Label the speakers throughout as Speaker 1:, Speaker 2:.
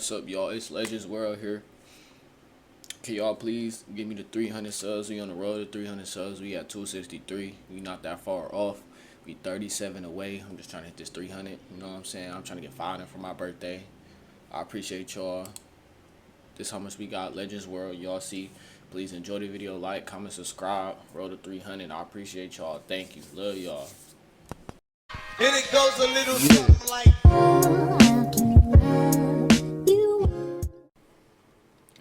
Speaker 1: What's up, y'all? It's Legends World here. Can y'all please give me the 300 subs? We on the road to 300 subs. We at 263. We not that far off. We 37 away. I'm just trying to hit this 300. You know what I'm saying? I'm trying to get 500 for my birthday. I appreciate y'all. This how much we got. Legends World. Y'all see. Please enjoy the video. Like, comment, subscribe. Roll to 300. I appreciate y'all. Thank you. Love y'all.
Speaker 2: And it goes a little something like.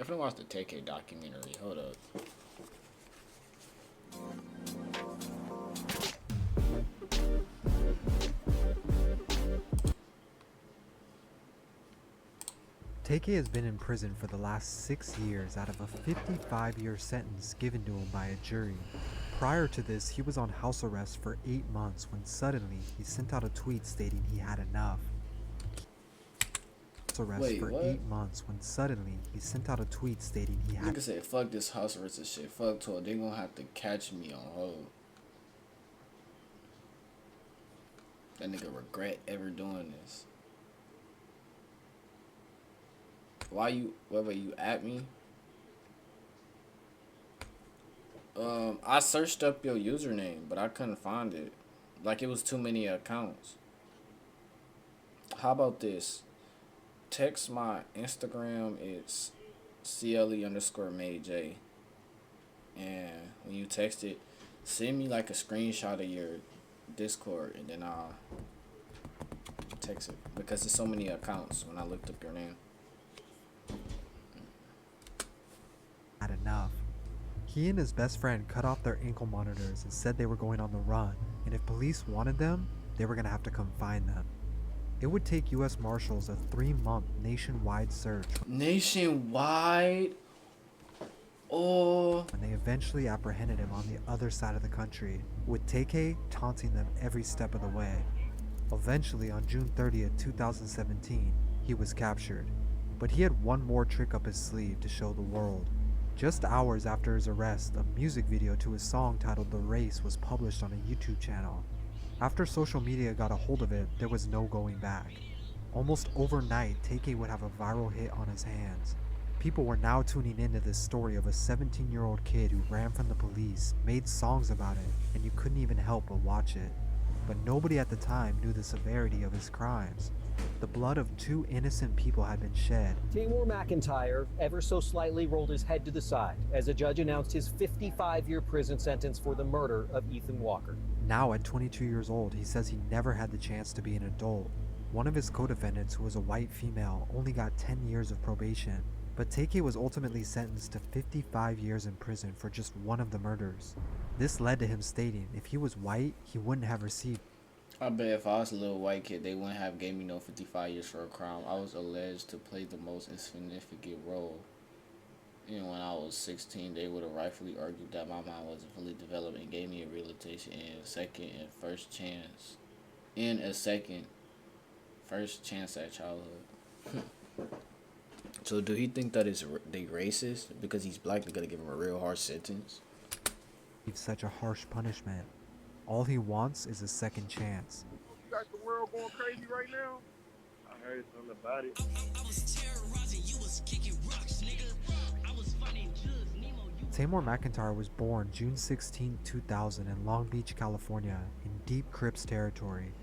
Speaker 1: I'm finna watch the Tay-K documentary. Hold up.
Speaker 3: Tay-K has been in prison for the last 6 years out of a 55-year sentence given to him by a jury. Prior to this, he was on house arrest for 8 months when suddenly he sent out a tweet stating he had enough. Arrest
Speaker 1: Wait,
Speaker 3: for
Speaker 1: what?
Speaker 3: 8 months when suddenly he sent out a tweet stating he had.
Speaker 1: Nigga said, fuck this house arrest and shit. Fuck 12. They gonna have to catch me on hold. That nigga regret ever doing this. Why you, whether you at me? I searched up your username, but I couldn't find it. Like, it was too many accounts. How about this? Text my Instagram, it's CLE_MayJ. And when you text it, send me like a screenshot of your Discord, and then I'll text it. Because there's so many accounts when I looked up your name.
Speaker 3: Had enough. He and his best friend cut off their ankle monitors and said they were going on the run, and if police wanted them, they were going to have to come find them. It would take U.S. Marshals a 3-month nationwide search.
Speaker 1: Nationwide? Oh.
Speaker 3: When they eventually apprehended him on the other side of the country, with Tay-K taunting them every step of the way. Eventually, on June 30th, 2017, he was captured. But he had one more trick up his sleeve to show the world. Just hours after his arrest, a music video to his song titled The Race was published on a YouTube channel. After social media got a hold of it, there was no going back. Almost overnight, Tay-K would have a viral hit on his hands. People were now tuning into this story of a 17-year-old kid who ran from the police, made songs about it, and you couldn't even help but watch it. But nobody at the time knew the severity of his crimes. The blood of 2 innocent people had been shed.
Speaker 4: Taymor McIntyre ever so slightly rolled his head to the side as a judge announced his 55-year prison sentence for the murder of Ethan Walker.
Speaker 3: Now at 22 years old, he says he never had the chance to be an adult. One of his co-defendants, who was a white female, only got 10 years of probation. But Tay-K was ultimately sentenced to 55 years in prison for just one of the murders. This led to him stating if he was white, he wouldn't have received.
Speaker 1: I bet if I was a little white kid, they wouldn't have gave me no 55 years for a crime. I was alleged to play the most insignificant role. You know, when I was 16, they would have rightfully argued that my mind wasn't fully developed and gave me a rehabilitation and second and first chance. First chance at childhood. So do he think that they racist? Because he's black, they're gonna give him a real harsh sentence?
Speaker 3: Such a harsh punishment. All he wants is a second chance.
Speaker 5: You got the world going crazy right now? I heard something about it.
Speaker 3: Taymor McIntyre was born June 16, 2000 in Long Beach, California, in Deep Crips territory.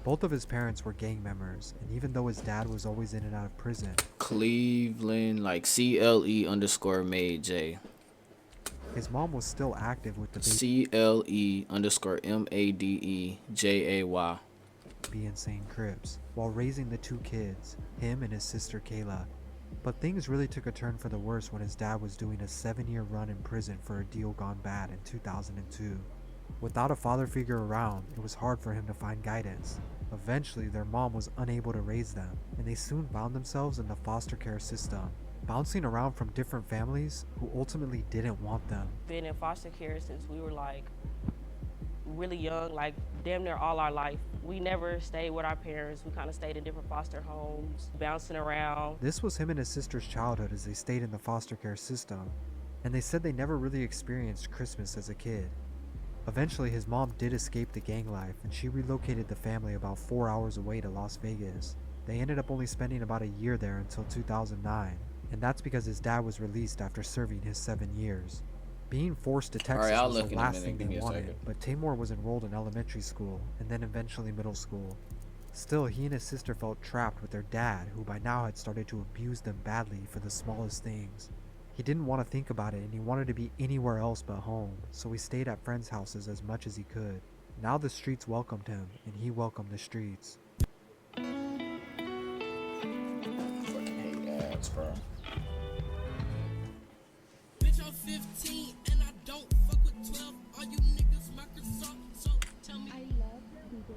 Speaker 3: Both of his parents were gang members, and even though his dad was always in and out of prison,
Speaker 1: Cleveland, like CLE_MayJ.
Speaker 3: his mom was still active with the
Speaker 1: CLE_MADEJAY.
Speaker 3: Be Insane Crips, while raising the 2 kids, him and his sister Kayla. But things really took a turn for the worse when his dad was doing a 7-year run in prison for a deal gone bad in 2002. Without a father figure around, it was hard for him to find guidance. Eventually, their mom was unable to raise them, and they soon found themselves in the foster care system, bouncing around from different families who ultimately didn't want them.
Speaker 6: Been in foster care since we were like really young, like damn near all our life. We never stayed with our parents. We kind of stayed in different foster homes, bouncing around.
Speaker 3: This was him and his sister's childhood as they stayed in the foster care system, and they said they never really experienced Christmas as a kid. Eventually, his mom did escape the gang life, and she relocated the family about 4 hours away to Las Vegas. They ended up only spending about a year there until 2009, and that's because his dad was released after serving his 7 years. Being forced to
Speaker 1: All right,
Speaker 3: Texas
Speaker 1: I'll
Speaker 3: was the
Speaker 1: look in a
Speaker 3: last
Speaker 1: minute.
Speaker 3: thing
Speaker 1: Give
Speaker 3: they
Speaker 1: me a
Speaker 3: wanted,
Speaker 1: second.
Speaker 3: but Tamor was enrolled in elementary school and then eventually middle school. Still, he and his sister felt trapped with their dad, who by now had started to abuse them badly for the smallest things. He didn't want to think about it, and he wanted to be anywhere else but home, so he stayed at friends' houses as much as he could. Now the streets welcomed him, and he welcomed the streets.
Speaker 1: Fucking hate ads, bro.
Speaker 7: Bitch, I'm 15 and I don't fuck with 12. All you niggas Microsoft, so tell me.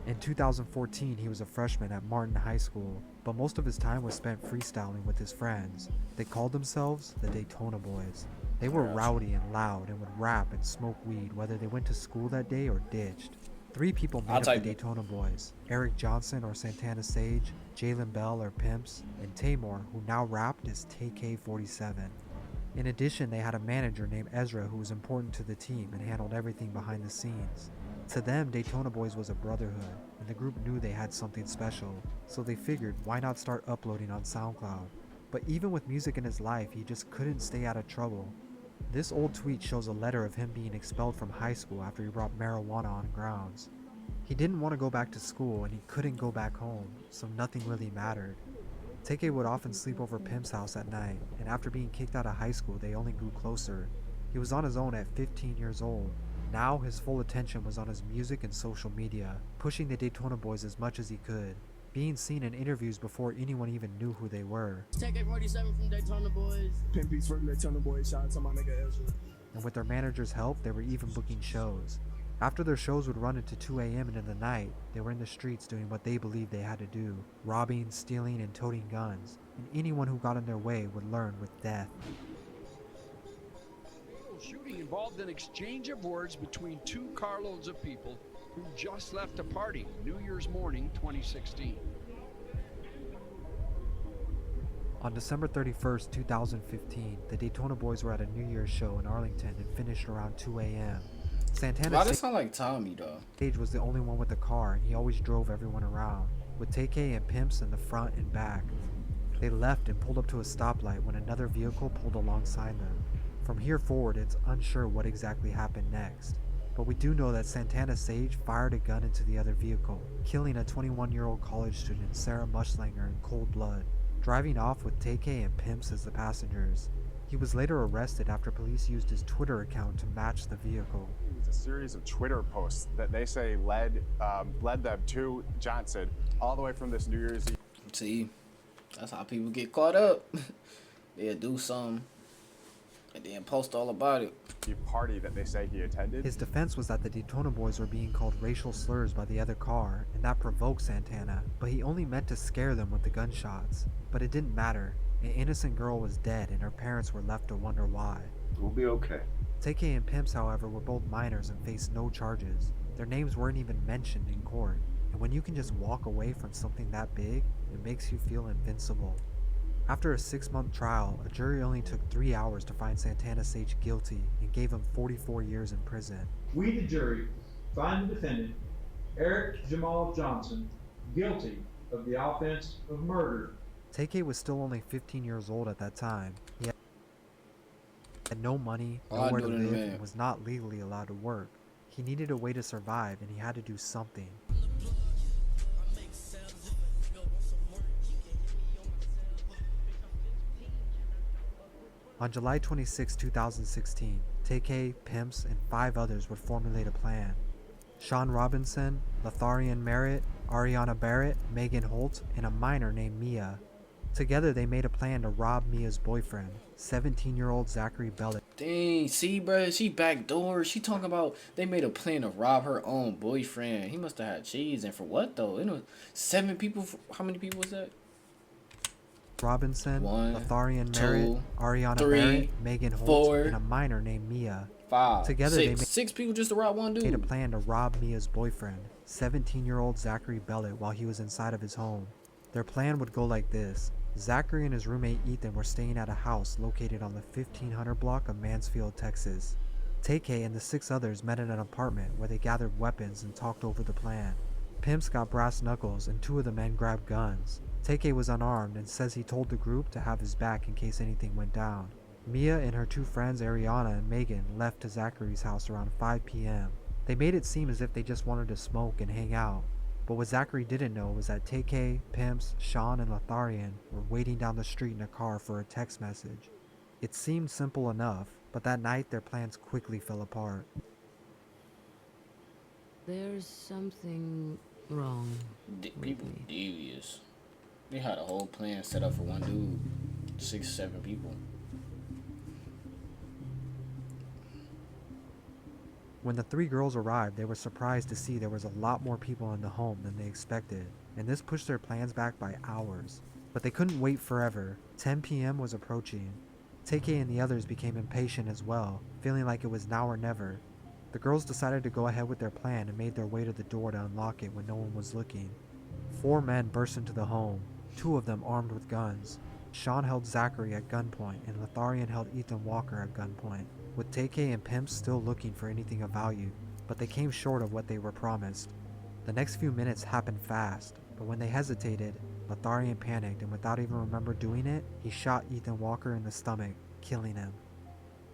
Speaker 3: In 2014, he was a freshman at Martin High School, but most of his time was spent freestyling with his friends. They called themselves the Daytona Boys. They were rowdy and loud and would rap and smoke weed whether they went to school that day or ditched. 3 people made
Speaker 1: I'll
Speaker 3: up the
Speaker 1: type it.
Speaker 3: Daytona Boys: Eric Johnson or Santana Sage, Jalen Bell or Pimps, and Tamor, who now rapped as Tay-K 47. In addition, they had a manager named Ezra who was important to the team and handled everything behind the scenes. To them, Daytona Boys was a brotherhood, and the group knew they had something special, so they figured why not start uploading on SoundCloud. But even with music in his life, he just couldn't stay out of trouble. This old tweet shows a letter of him being expelled from high school after he brought marijuana on grounds. He didn't want to go back to school and he couldn't go back home, so nothing really mattered. Tay-K would often sleep over Pimp's house at night, and after being kicked out of high school, they only grew closer. He was on his own at 15 years old. Now his full attention was on his music and social media, pushing the Daytona Boys as much as he could, being seen in interviews before anyone even knew who they were.
Speaker 7: Tay-K 47 from Daytona Boys.
Speaker 8: Pimpy's from Daytona Boys. Shout out to my nigga Ezra.
Speaker 3: And with their manager's help, they were even booking shows. After their shows would run into 2 a.m. and in the night, they were in the streets doing what they believed they had to do, robbing, stealing, and toting guns, and anyone who got in their way would learn with death.
Speaker 9: Shooting involved an exchange of words between 2 carloads of people who just left a party New Year's morning 2016.
Speaker 3: On December 31st, 2015, the Daytona Boys were at a New Year's show in Arlington and finished around 2 a.m. Santana
Speaker 1: Why does sound like Tommy though?
Speaker 3: Sage was the only one with a car, and he always drove everyone around, with Tay-K and Pimps in the front and back. They left and pulled up to a stoplight when another vehicle pulled alongside them. From here forward, it's unsure what exactly happened next, but we do know that Santana Sage fired a gun into the other vehicle, killing a 21-year-old college student, Sarah Mushlanger, in cold blood, driving off with Tay-K and Pimps as the passengers. He was later arrested after police used his Twitter account to match the vehicle.
Speaker 10: It was a series of Twitter posts that they say led them to Johnson all the way from this New Year's Eve.
Speaker 1: See, that's how people get caught up. They'll do something and then post all about it.
Speaker 10: Party that they say he attended.
Speaker 3: His defense was that the Daytona Boys were being called racial slurs by the other car, and that provoked Santana, but he only meant to scare them with the gunshots. But it didn't matter. An innocent girl was dead, and her parents were left to wonder why.
Speaker 11: We'll be okay.
Speaker 3: Tay-K and Pimps, however, were both minors and faced no charges. Their names weren't even mentioned in court, and when you can just walk away from something that big, it makes you feel invincible. After a 6-month trial, a jury only took 3 hours to find Santana Sage guilty and gave him 44 years in prison.
Speaker 12: We, the jury, find the defendant, Eric Jamal Johnson, guilty of the offense of murder.
Speaker 3: Tay-K was still only 15 years old at that time. He had no money, nowhere to live, and was not legally allowed to work. He needed a way to survive, and he had to do something. On July 26, 2016, Tay-K, Pimps, and 5 others would formulate a plan. Sean Robinson, Lotharian Merritt, Ariana Barrett, Megan Holt, and a minor named Mia. Together, they made a plan to rob Mia's boyfriend, 17-year-old Zachary Bellick.
Speaker 1: Dang, see, bruh, she backdoor. She talking about they made a plan to rob her own boyfriend. He must have had cheese, and for what though? You know, 7 people. How many people was that?
Speaker 3: Robinson,
Speaker 1: 1,
Speaker 3: Lotharian
Speaker 1: 2,
Speaker 3: Merritt, Ariana
Speaker 1: 3,
Speaker 3: Barrett, Megan Holt,
Speaker 1: 4,
Speaker 3: and a minor named Mia.
Speaker 1: 5,
Speaker 3: Together,
Speaker 1: 6,
Speaker 3: they made
Speaker 1: 6 people just to rob one dude.
Speaker 3: Made a plan to rob Mia's boyfriend, 17-year-old Zachary Bellick, while he was inside of his home. Their plan would go like this. Zachary and his roommate Ethan were staying at a house located on the 1500 block of Mansfield, Texas. Tay-K and the 6 others met in an apartment where they gathered weapons and talked over the plan. Pimps got brass knuckles and 2 of the men grabbed guns. Tay-K was unarmed and says he told the group to have his back in case anything went down. Mia and her two friends Ariana and Megan left to Zachary's house around 5 p.m. They made it seem as if they just wanted to smoke and hang out. But what Zachary didn't know was that Tay-K, Pimps, Sean, and Lotharian were waiting down the street in a car for a text message. It seemed simple enough, but that night their plans quickly fell apart.
Speaker 11: There's something wrong.
Speaker 1: People devious. They had a whole plan set up for one dude. 6, 7 people.
Speaker 3: When the three girls arrived, they were surprised to see there was a lot more people in the home than they expected, and this pushed their plans back by hours. But they couldn't wait forever. 10 p.m. was approaching. Tay-K and the others became impatient as well, feeling like it was now or never. The girls decided to go ahead with their plan and made their way to the door to unlock it when no one was looking. 4 men burst into the home, 2 of them armed with guns. Sean held Zachary at gunpoint, and Lotharian held Ethan Walker at gunpoint, with Tay-K and Pimps still looking for anything of value, but they came short of what they were promised. The next few minutes happened fast, but when they hesitated, Lotharian panicked, and without even remember doing it, he shot Ethan Walker in the stomach, killing him.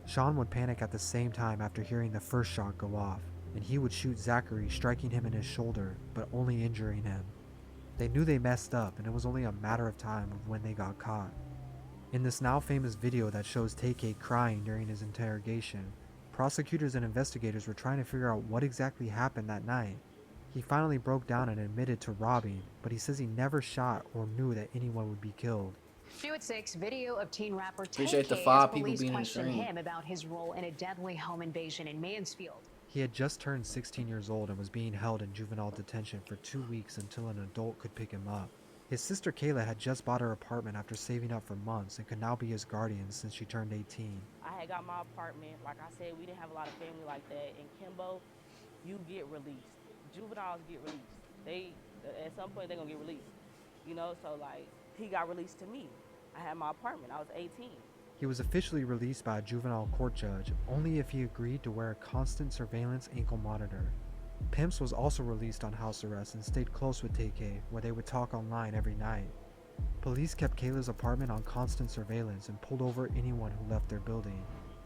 Speaker 3: Sean would panic at the same time after hearing the first shot go off, and he would shoot Zachary, striking him in his shoulder, but only injuring him. They knew they messed up, and it was only a matter of time of when they got caught. In this now famous video that shows Tay-K crying during his interrogation, prosecutors and investigators were trying to figure out what exactly happened that night. He finally broke down and admitted to robbing, but he says he never shot or knew that anyone would be killed.
Speaker 13: New at 6, video of teen rapper
Speaker 1: Appreciate
Speaker 13: Tay-K
Speaker 1: the 5
Speaker 13: as
Speaker 1: people
Speaker 13: police
Speaker 1: being in the
Speaker 13: question
Speaker 1: stream.
Speaker 13: him about his role in a deadly home invasion in Mansfield.
Speaker 3: He had just turned 16 years old and was being held in juvenile detention for 2 weeks until an adult could pick him up. His sister Kayla had just bought her apartment after saving up for months and could now be his guardian since she turned 18.
Speaker 6: I had got my apartment. Like I said, we didn't have a lot of family like that. In Kimbo, you get released. Juveniles get released. They, at some point, they're gonna get released. You know, so like, he got released to me. I had my apartment. I was 18.
Speaker 3: He was officially released by a juvenile court judge only if he agreed to wear a constant surveillance ankle monitor. Pimps was also released on house arrest and stayed close with Tay-K, where they would talk online every night. Police kept Kayla's apartment on constant surveillance and pulled over anyone who left their building.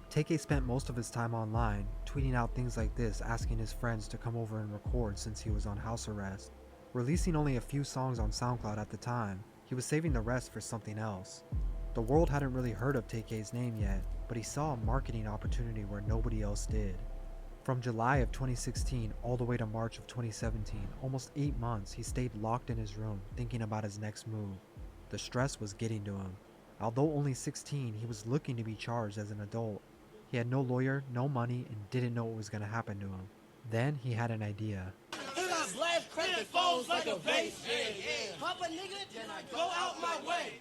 Speaker 3: Tay-K spent most of his time online, tweeting out things like this, asking his friends to come over and record since he was on house arrest. Releasing only a few songs on SoundCloud at the time, he was saving the rest for something else. The world hadn't really heard of Tay-K's name yet, but he saw a marketing opportunity where nobody else did. From July of 2016 all the way to March of 2017, almost 8 months, he stayed locked in his room thinking about his next move. The stress was getting to him. Although only 16, he was looking to be charged as an adult. He had no lawyer, no money, and didn't know what was going to happen to him. Then he had an idea.
Speaker 7: Blast crack phones like a vase. Pop a nigga, then I go out my way.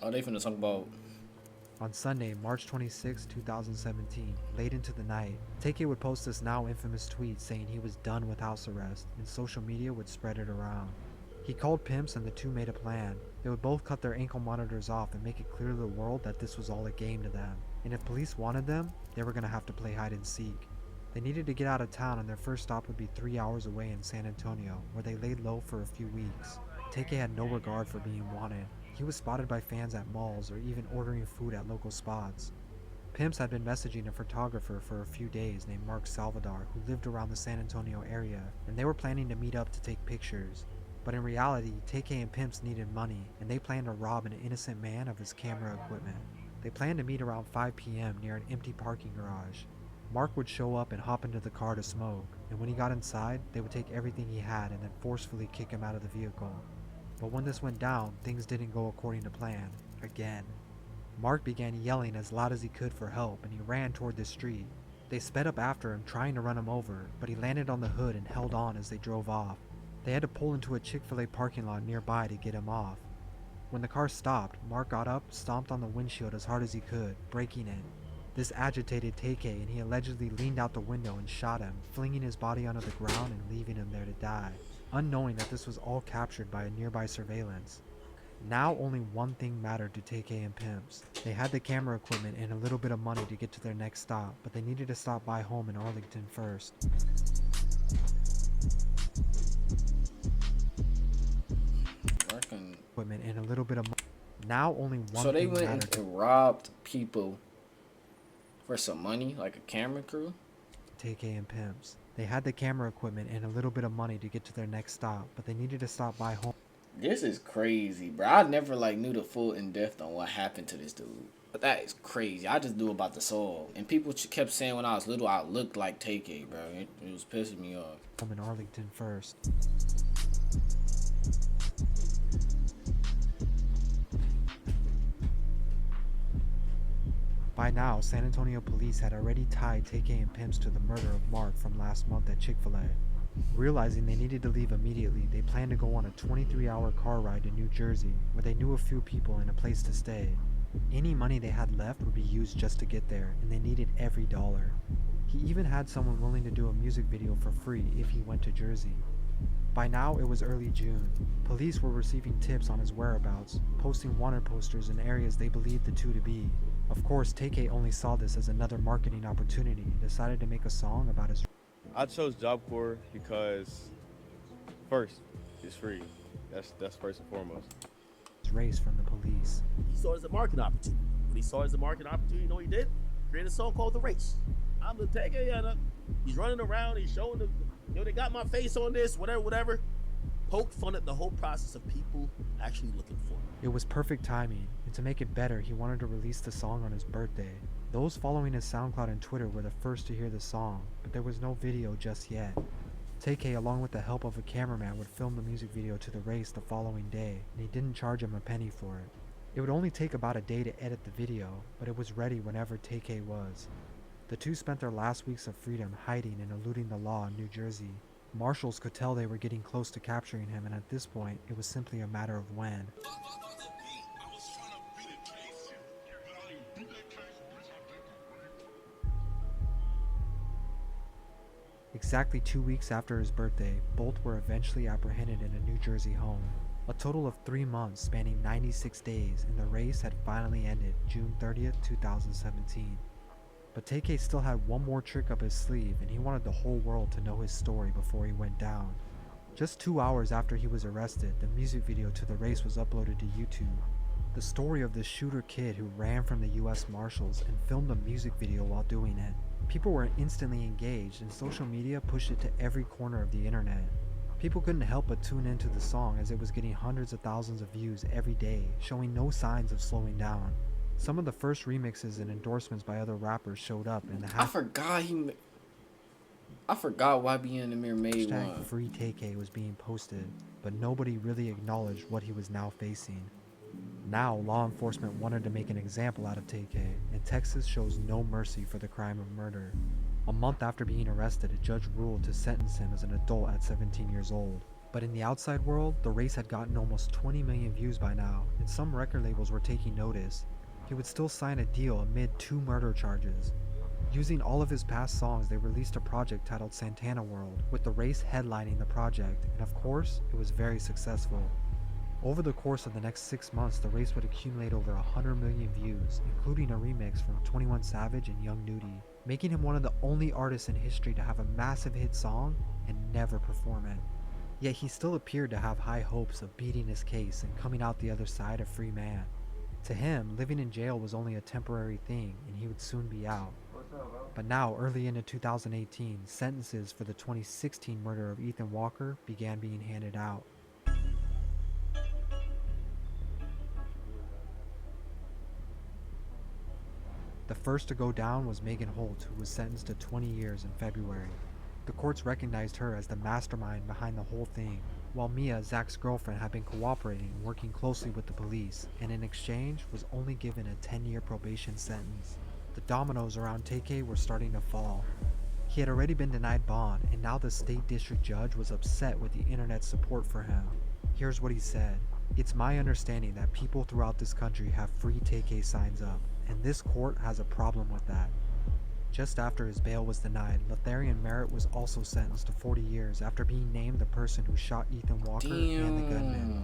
Speaker 1: Oh, they finna talk about.
Speaker 3: On Sunday, March 26, 2017, late into the night, Tay-K would post this now infamous tweet saying he was done with house arrest, and social media would spread it around. He called Pimps and the two made a plan. They would both cut their ankle monitors off and make it clear to the world that this was all a game to them, and if police wanted them, they were going to have to play hide and seek. They needed to get out of town, and their first stop would be 3 hours away in San Antonio, where they laid low for a few weeks. Tay-K had no regard for being wanted. He was spotted by fans at malls or even ordering food at local spots. Pimps had been messaging a photographer for a few days named Mark Salvador who lived around the San Antonio area, and they were planning to meet up to take pictures. But in reality, Tay-K and Pimps needed money, and they planned to rob an innocent man of his camera equipment. They planned to meet around 5 p.m. near an empty parking garage. Mark would show up and hop into the car to smoke, and when he got inside, they would take everything he had and then forcefully kick him out of the vehicle. But when this went down, things didn't go according to plan, again. Mark began yelling as loud as he could for help, and he ran toward the street. They sped up after him, trying to run him over, but he landed on the hood and held on as they drove off. They had to pull into a Chick-fil-A parking lot nearby to get him off. When the car stopped, Mark got up, stomped on the windshield as hard as he could, breaking it. This agitated Tay-K, and he allegedly leaned out the window and shot him, flinging his body onto the ground and leaving him there to die, unknowing that this was all captured by a nearby surveillance. Now only one thing mattered to Tay-K and Pimps. They had the camera equipment and a little bit of money to get to their next stop, but they needed to stop by home in Arlington first. little bit of money. Now only one
Speaker 1: So they
Speaker 3: thing
Speaker 1: went
Speaker 3: mattered
Speaker 1: and robbed people for some money, like a camera crew?
Speaker 3: to Tay-K and pimps. They had the camera equipment and a little bit of money to get to their next stop, but they needed to stop by home.
Speaker 1: This is crazy, bro. I never like knew the full in depth on what happened to this dude. But that is crazy. I just knew about the soul. And people kept saying when I was little I looked like Tay-K, bro. It was pissing me off.
Speaker 3: Home in Arlington first. By now, San Antonio police had already tied Tay-K and pimps to the murder of Mark from last month at Chick-fil-A. Realizing they needed to leave immediately, they planned to go on a 23-hour car ride to New Jersey, where they knew a few people and a place to stay. Any money they had left would be used just to get there, and they needed every dollar. He even had someone willing to do a music video for free if he went to Jersey. By now, it was early June. Police were receiving tips on his whereabouts, posting wanted posters in areas they believed the two to be. Of course, Tay-K only saw this as another marketing opportunity and decided to make a song about his...
Speaker 5: I chose Job Corps because, first, it's free. That's first and foremost.
Speaker 3: race from the police.
Speaker 14: He saw it as a marketing opportunity. When he saw it as a marketing opportunity, you know what he did? Created a song called The Race. I'm the Tay-K, and he's running around, he's showing the, they got my face on this, whatever. Poked fun at the whole process of people actually looking for him.
Speaker 3: It was perfect timing, and to make it better, he wanted to release the song on his birthday. Those following his SoundCloud and Twitter were the first to hear the song, but there was no video just yet. Tay-K, along with the help of a cameraman, would film the music video to The Race the following day, and he didn't charge him a penny for it. It would only take about a day to edit the video, but it was ready whenever Tay-K was. The two spent their last weeks of freedom hiding and eluding the law in New Jersey. Marshals could tell they were getting close to capturing him, and at this point, it was simply a matter of when. Exactly 2 weeks after his birthday, both were eventually apprehended in a New Jersey home. A total of 3 months spanning 96 days, and the race had finally ended June 30th, 2017. But Tay-K still had one more trick up his sleeve, and he wanted the whole world to know his story before he went down. Just 2 hours after he was arrested, the music video to The Race was uploaded to YouTube. The story of this shooter kid who ran from the US Marshals and filmed a music video while doing it. People were instantly engaged, and social media pushed it to every corner of the internet. People couldn't help but tune into the song as it was getting hundreds of thousands of views every day, showing no signs of slowing down. Some of the first remixes and endorsements by other rappers showed up in the
Speaker 1: I forgot YBN Amir made one.
Speaker 3: Free Tay-K was being posted, but nobody really acknowledged what he was now facing. Now, law enforcement wanted to make an example out of Tay-K, and Texas shows no mercy for the crime of murder. A month after being arrested, a judge ruled to sentence him as an adult at 17 years old. But in the outside world, The Race had gotten almost 20 million views by now, and some record labels were taking notice. He would still sign a deal amid 2 murder charges. Using all of his past songs, they released a project titled Santana World, with The Race headlining the project, and of course, it was very successful. Over the course of the next 6 months, The Race would accumulate over 100 million views, including a remix from 21 Savage and Young Nudy, making him one of the only artists in history to have a massive hit song and never perform it. Yet he still appeared to have high hopes of beating his case and coming out the other side a free man. To him, living in jail was only a temporary thing, and he would soon be out. But now, early into 2018, sentences for the 2016 murder of Ethan Walker began being handed out. The first to go down was Megan Holt, who was sentenced to 20 years in February. The courts recognized her as the mastermind behind the whole thing, while Mia, Zach's girlfriend, had been cooperating and working closely with the police, and in exchange was only given a 10-year probation sentence. The dominoes around Tay-K were starting to fall. He had already been denied bond, and now the state district judge was upset with the internet's support for him. Here's what he said: "It's my understanding that people throughout this country have free Tay-K signs up, and this court has a problem with that." Just after his bail was denied, Letharian Merritt was also sentenced to 40 years after being named the person who shot Ethan Walker and the gunman.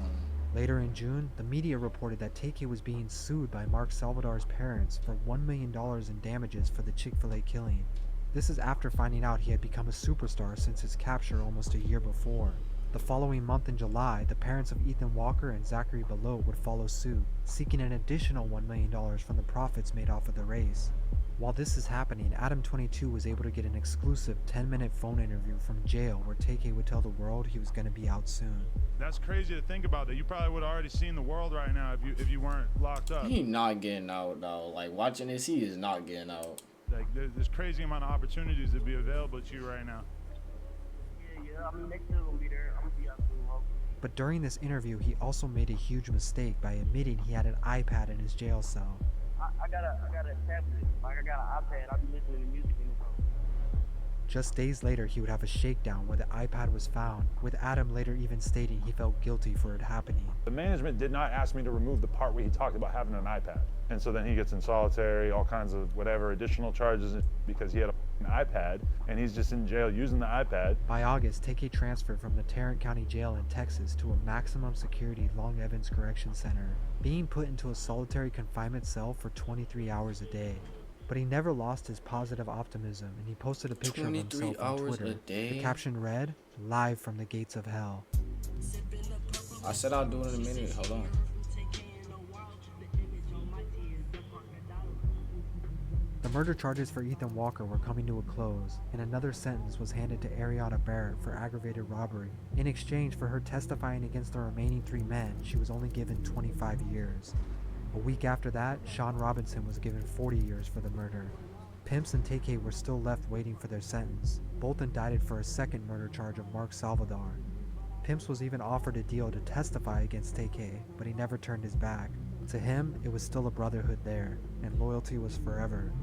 Speaker 3: Later in June, the media reported that Tay-K was being sued by Mark Salvador's parents for $1 million in damages for the Chick-fil-A killing. This is after finding out he had become a superstar since his capture almost a year before. The following month in July, the parents of Ethan Walker and Zachary Belote would follow suit, seeking an additional $1 million from the profits made off of the race. While this is happening, Adam 22 was able to get an exclusive 10-minute phone interview from jail where Tay-K would tell the world he was going to be out soon.
Speaker 15: That's crazy to think about that. You probably would have already seen the world right now if you weren't locked up.
Speaker 1: He not getting out though. Like watching this, he is not getting out.
Speaker 15: Like there's crazy amount of opportunities that be available to you right now.
Speaker 16: Yeah. I mean, they still gonna be there. I'm gonna be out soon, hopefully.
Speaker 3: But during this interview, he also made a huge mistake by admitting he had an iPad in his jail cell.
Speaker 16: I got a tablet. Like, I got an iPad. I be listening to music in the phone.
Speaker 3: Just days later, he would have a shakedown where the iPad was found, with Adam later even stating he felt guilty for it happening.
Speaker 17: The management did not ask me to remove the part where he talked about having an iPad. And so then he gets in solitary, all kinds of whatever additional charges because he had an iPad, and he's just in jail using the iPad.
Speaker 3: By August, Tay-K transferred from the Tarrant County Jail in Texas to a maximum security Long Evans Correction Center, being put into a solitary confinement cell for 23 hours a day. But he never lost his positive optimism, and he posted a picture of himself on Twitter. The caption read, "Live from the gates of hell."
Speaker 1: I said I'll do it in a minute. Hold on.
Speaker 3: The murder charges for Ethan Walker were coming to a close, and another sentence was handed to Ariana Barrett for aggravated robbery. In exchange for her testifying against the remaining 3 men, she was only given 25 years. A week after that, Sean Robinson was given 40 years for the murder. Pimps and Tay-K were still left waiting for their sentence, both indicted for a second murder charge of Mark Salvador. Pimps was even offered a deal to testify against Tay-K, but he never turned his back. To him, it was still a brotherhood there, and loyalty was forever.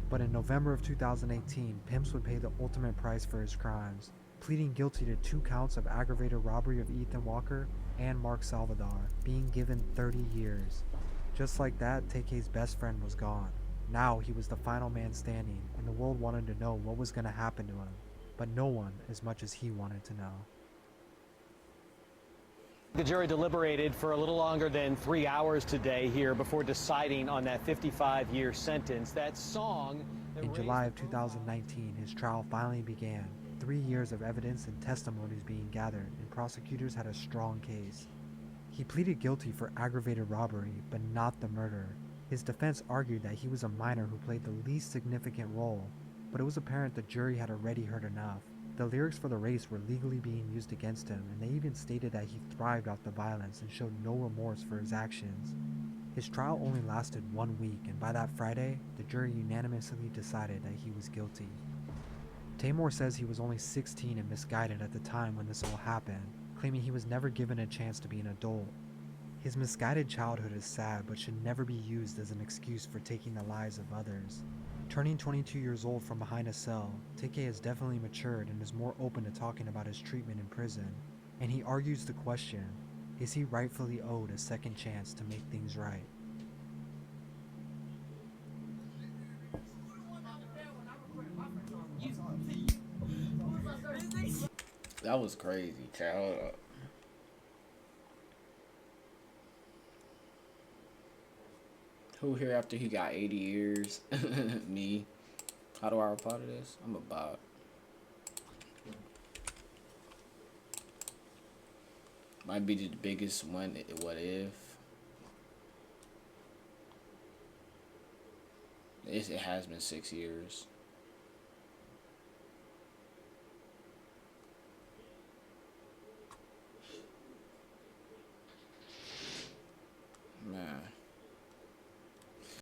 Speaker 3: But in November of 2018, Pimps would pay the ultimate price for his crimes, pleading guilty to 2 counts of aggravated robbery of Ethan Walker and Mark Salvador, being given 30 years. Just like that, Tay-K's best friend was gone. Now he was the final man standing, and the world wanted to know what was going to happen to him, but no one as much as he wanted to know.
Speaker 4: The jury deliberated for a little longer than 3 hours today here before deciding on that 55-year sentence. That song...
Speaker 3: In July of 2019, his trial finally began. 3 years of evidence and testimonies being gathered, and prosecutors had a strong case. He pleaded guilty for aggravated robbery, but not the murder. His defense argued that he was a minor who played the least significant role, but it was apparent the jury had already heard enough. The lyrics for the race were legally being used against him, and they even stated that he thrived off the violence and showed no remorse for his actions. His trial only lasted 1 week, and by that Friday, the jury unanimously decided that he was guilty. Tamor says he was only 16 and misguided at the time when this all happened, claiming he was never given a chance to be an adult. His misguided childhood is sad, but should never be used as an excuse for taking the lives of others. Turning 22 years old from behind a cell, Tay-K has definitely matured and is more open to talking about his treatment in prison, and he argues the question, is he rightfully owed a second chance to make things right?
Speaker 1: That was crazy, child. Who here after he got 80 years? Me. How do I reply to this? I'm about. Might be the biggest one. What if? It has been 6 years. Man.